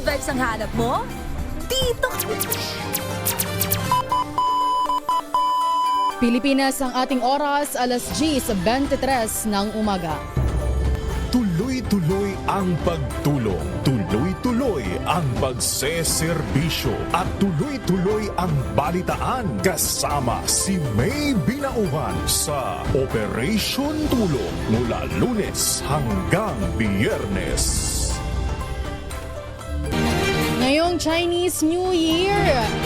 Good vibes ang hanap mo? Dito! Pilipinas ang ating oras, alas 10:23 ng umaga. Tuloy-tuloy ang pagtulong, tuloy-tuloy ang pagseserbisyo at tuloy-tuloy ang balitaan kasama si May Binauhan sa Operation Tulong mula Lunes hanggang Biyernes. Ngayong Chinese New Year,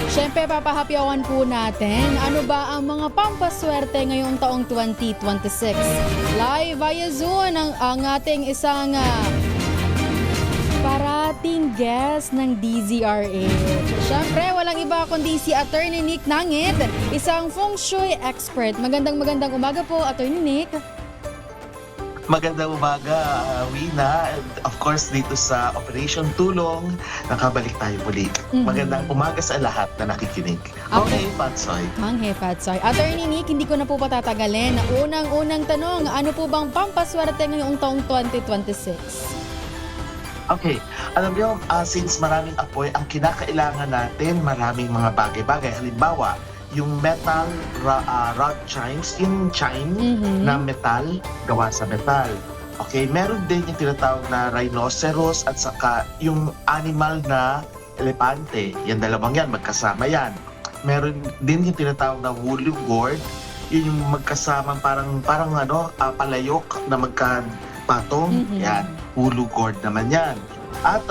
syempre papahapyawan po natin ano ba ang mga pampaswerte ngayong taong 2026. Live via Zoom ang ating isang parating guest ng DZRH. Syempre, walang iba kundi si Attorney Nick Nangit, isang feng shui expert. Magandang umaga po, Attorney Nick. Magandang umaga, Wina. And of course, dito sa Operation Tulong, nakabalik tayo muli. Magandang umaga sa lahat na nakikinig. Okay, Patsoy. Manghe Fatsoy. Attorney Nick, hindi ko na po patatagalin. Unang tanong, ano po bang pampaswerte ngayong taong 2026? Okay, alam niyo, since maraming apoy, ang kinakailangan natin, maraming mga bagay-bagay. Halimbawa, yung metal rod chimes, yung chime na metal, gawa sa metal. Okay, meron din yung tinatawag na rhinoceros at saka yung animal na elepante. Yan dalawang yan, magkasama yan. Meron din yung tinatawag na woolly gourd, yun yung magkasama parang palayok na magkapatong. Yan, woolly gourd naman yan. At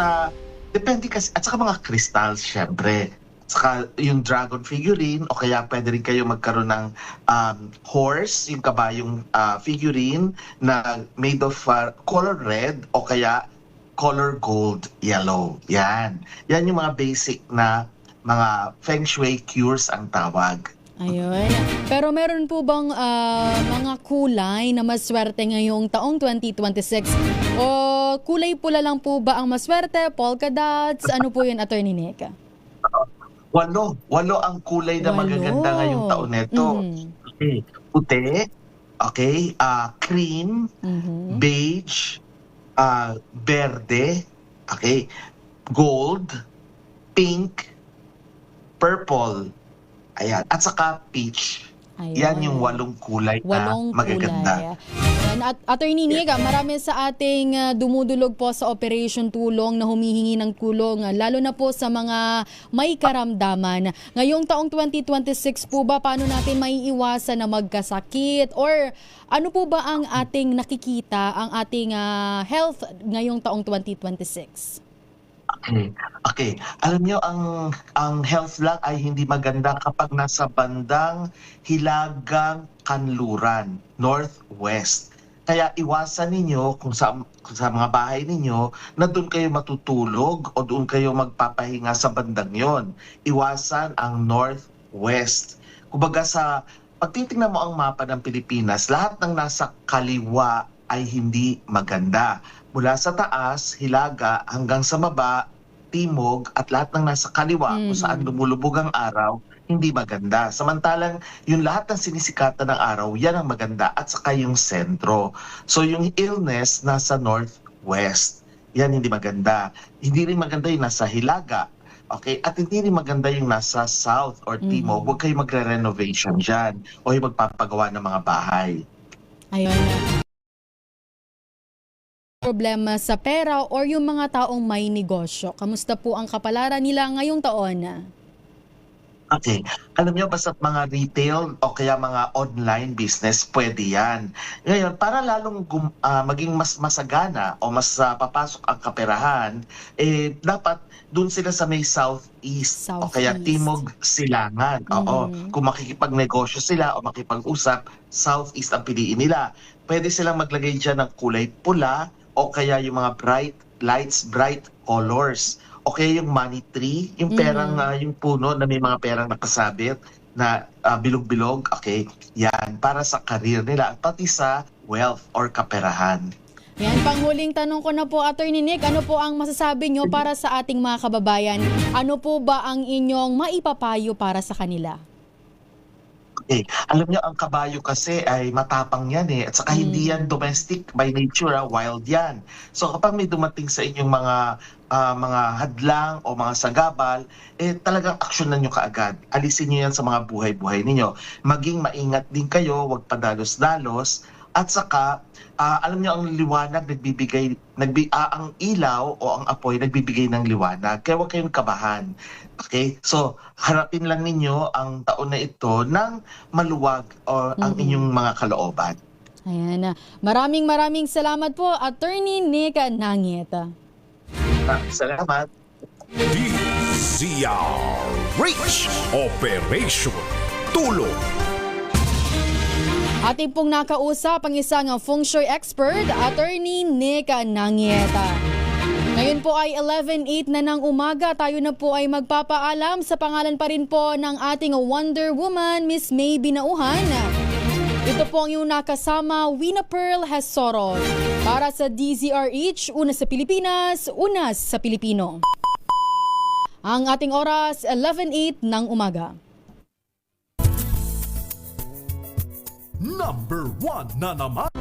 depende kasi, at saka mga crystals, syempre. Saka yung dragon figurine o kaya pwede rin kayo magkaroon ng horse, yung kabayong figurine na made of color red o kaya color gold yellow. Yan. Yan yung mga basic na mga feng shui cures ang tawag. Ayun. Pero meron po bang mga kulay na maswerte ngayong taong 2026? O kulay pula lang po ba ang maswerte? Polka dots? Ano po yun, Attorney Nick? Walo ang kulay na magaganda ngayong taon nito. Okay. Puti, okay, cream, beige, berde, okay, gold, pink, purple, ayan, at saka peach. Ayun. Yan yung 8 kulay na magaganda. Ayan. At Attorney Nick, marami sa ating dumudulog po sa Operation Tulong na humihingi ng tulong, lalo na po sa mga may karamdaman. Ngayong taong 2026 po ba, paano natin maiiwasan na magkasakit? Or ano po ba ang ating nakikita, ang ating health ngayong taong 2026? Okay. Alam niyo, ang health lang ay hindi maganda kapag nasa bandang hilagang kanluran, northwest. Kaya iwasan ninyo kung sa mga bahay ninyo na doon kayo matutulog o doon kayo magpapahinga sa bandang yon. Iwasan ang northwest. Kumbaga pag titingnan mo ang mapa ng Pilipinas, lahat ng nasa kaliwa ay hindi maganda. Mula sa taas, hilaga, hanggang sa baba, timog, at lahat ng nasa kaliwa kung saan lumulubog ang araw, hindi maganda. Samantalang yung lahat ng sinisikatan ng araw, yan ang maganda, at saka yung sentro. So yung illness nasa northwest, yan hindi maganda. Hindi rin maganda yung nasa hilaga. Okay? At hindi rin maganda yung nasa south or timog. Huwag kayo magre-renovation dyan o yung magpapagawa ng mga bahay. Ayun. Problema sa pera or yung mga taong may negosyo. Kamusta po ang kapalaran nila ngayong taon? Okay. Alam niyo, basta't mga retail o kaya mga online business, pwede yan. Ngayon, para lalong maging mas masagana o mas papasok ang kaperahan, dapat dun sila sa may southeast o kaya timog silangan. Oo. Kung makikipagnegosyo sila o makipag-usap, southeast ang piliin nila. Pwede silang maglagay dyan ng kulay pula o kaya yung mga bright colors. O kaya yung money tree, yung perang, yung puno na may mga perang nakasabit na bilog-bilog, okay? Yan, para sa career nila at pati sa wealth or kaperahan. Yan, panghuling tanong ko na po, Attorney Nick, ano po ang masasabi nyo para sa ating mga kababayan? Ano po ba ang inyong maipapayo para sa kanila? Okay. Alam niyo, ang kabayo kasi ay matapang yan eh. At saka hindi yan domestic by nature, wild yan. So kapag may dumating sa inyong mga hadlang o mga sagabal, talagang aksyonan nyo kaagad. Alisin nyo yan sa mga buhay-buhay ninyo. Maging maingat din kayo, huwag padalos-dalos. At saka, alam niyo, ang liwanag ang ilaw o ang apoy nagbibigay ng liwanag. Kaya huwag kayong kabahan. Okay? So, harapin lang ninyo ang taon na ito ng maluwag o ang inyong mga kalooban. Ayan. Maraming salamat po, Attorney Nick Nangit. Salamat. DZRH Operation Tulong. Ating pong nakausap ang isang feng shui expert, Attorney Nick Nangieta. Ngayon po ay 11:08 na ng umaga. Tayo na po ay magpapaalam sa pangalan pa rin po ng ating Wonder Woman, Miss May Binauhan. Ito po ang iyong nakasama, Wina Pearl Hesoron. Para sa DZRH, una sa Pilipinas, una sa Pilipino. Ang ating oras, 11:08 ng umaga. Number 1 na naman.